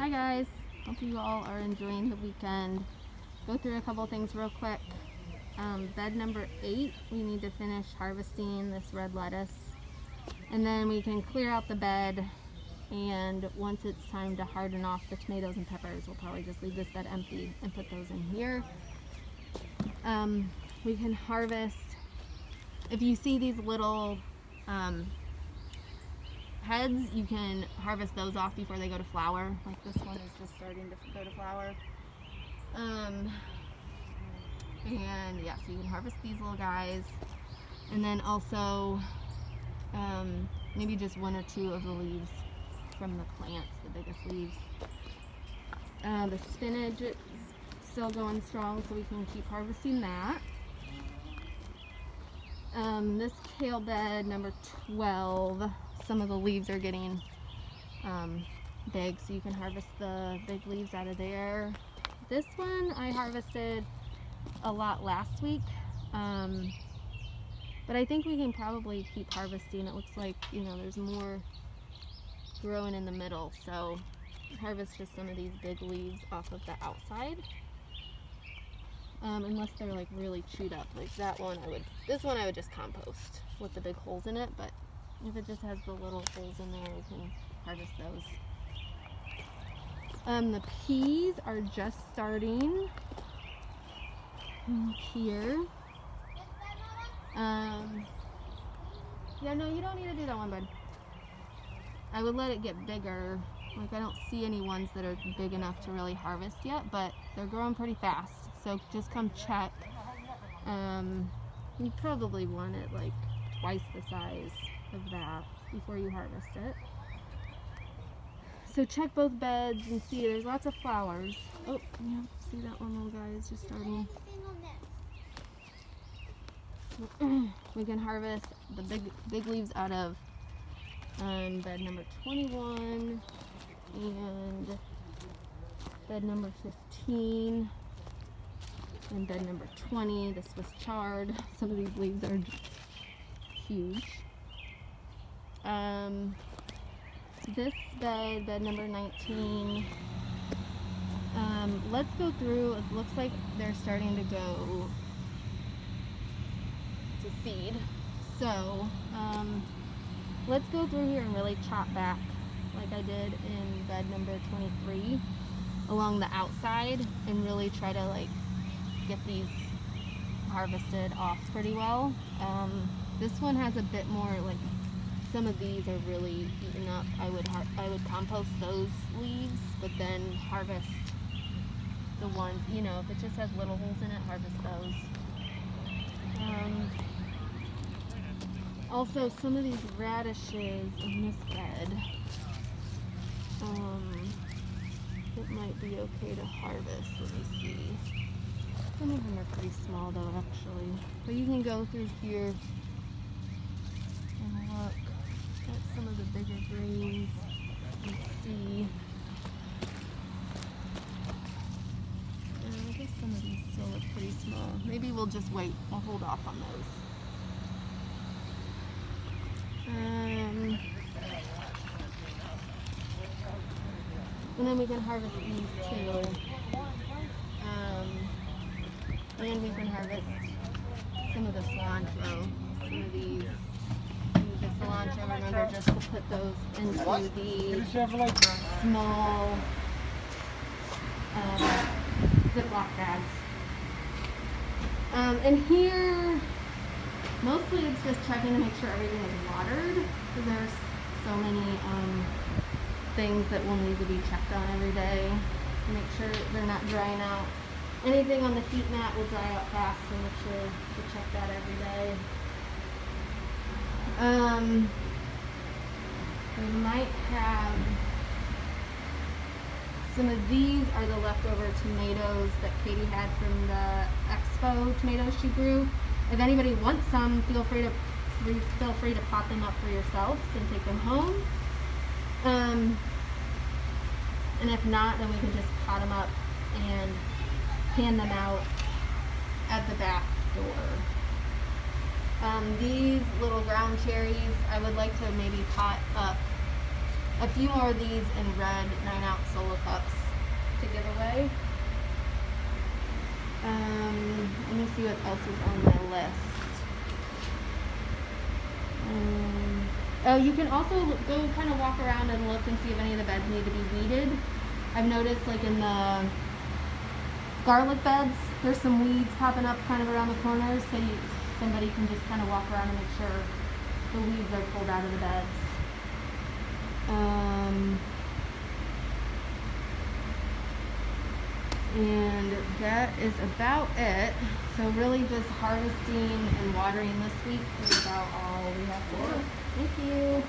Hi guys, hope you all are enjoying the weekend. Go through a couple things real quick. Bed number 8, we need to finish harvesting this red lettuce, and then we can clear out the bed, and once it's time to harden off the tomatoes and peppers, we'll probably just leave this bed empty and put those in here. We can harvest, if you see these little heads, you can harvest those off before they go to flower. Like this one is just starting to go to flower. And yeah, so you can harvest these little guys, and then also maybe just 1 or 2 of the leaves from the plants, the biggest leaves. The spinach is still going strong, so we can keep harvesting that. This kale bed number 12, some of the leaves are getting big, so you can harvest the big leaves out of there. This one I harvested a lot last week, but I think we can probably keep harvesting. It looks like, you know, there's more growing in the middle, so harvest just some of these big leaves off of the outside, unless they're like really chewed up. Like that one, this one I would just compost with the big holes in it, but if it just has the little holes in there, we can harvest those. The peas are just starting here. Yeah, no, you don't need to do that one, bud. I would let it get bigger. Like, I don't see any ones that are big enough to really harvest yet, but they're growing pretty fast, so just come check. You probably want it like twice the size of that before you harvest it. So check both beds and see, there's lots of flowers. Oh, yeah, see that one little guy is just starting. We can harvest the big leaves out of bed number 21 and bed number 15 and bed number 20, the Swiss chard. Some of these leaves are huge. This bed number 19, let's go through. It looks like they're starting to go to seed, so let's go through here and really chop back like I did in bed number 23 along the outside, and really try to like get these harvested off pretty well. This one has a bit more, like some of these are really eaten up. I would compost those leaves, but then harvest the ones, you know, if it just has little holes in it, harvest those. Also, some of these radishes in this bed, it might be okay to harvest. Let me see. Some of them are pretty small though, actually. But you can go through here and look at some of the bigger greens and see. I guess some of these still look pretty small. Maybe we'll just wait. We'll hold off on those. And then we can harvest these too. And we can harvest some of the cilantro. Some of these. The cilantro, remember just to put those into the small Ziploc bags. And here, mostly it's just checking to make sure everything is watered, because there's so many things that will need to be checked on every day to make sure they're not drying out. Anything on the heat mat will dry out fast, so make sure to check that every day. We might have some of these are the leftover tomatoes that Katie had from the expo tomatoes she grew. If anybody wants some, feel free to pot them up for yourselves and take them home. And if not, then we can just pot them up and hand them out at the back door. These little ground cherries, I would like to maybe pot up a few more of these in red 9-ounce solo cups dry. Let me see what else is on my list. Oh, you can also go kind of walk around and look and see if any of the beds need to be weeded. I've noticed like in the garlic beds, there's some weeds popping up kind of around the corners, so somebody can just kind of walk around and make sure the weeds are pulled out of the beds. And that is about it. So really just harvesting and watering this week is about all we have to do. Thank you.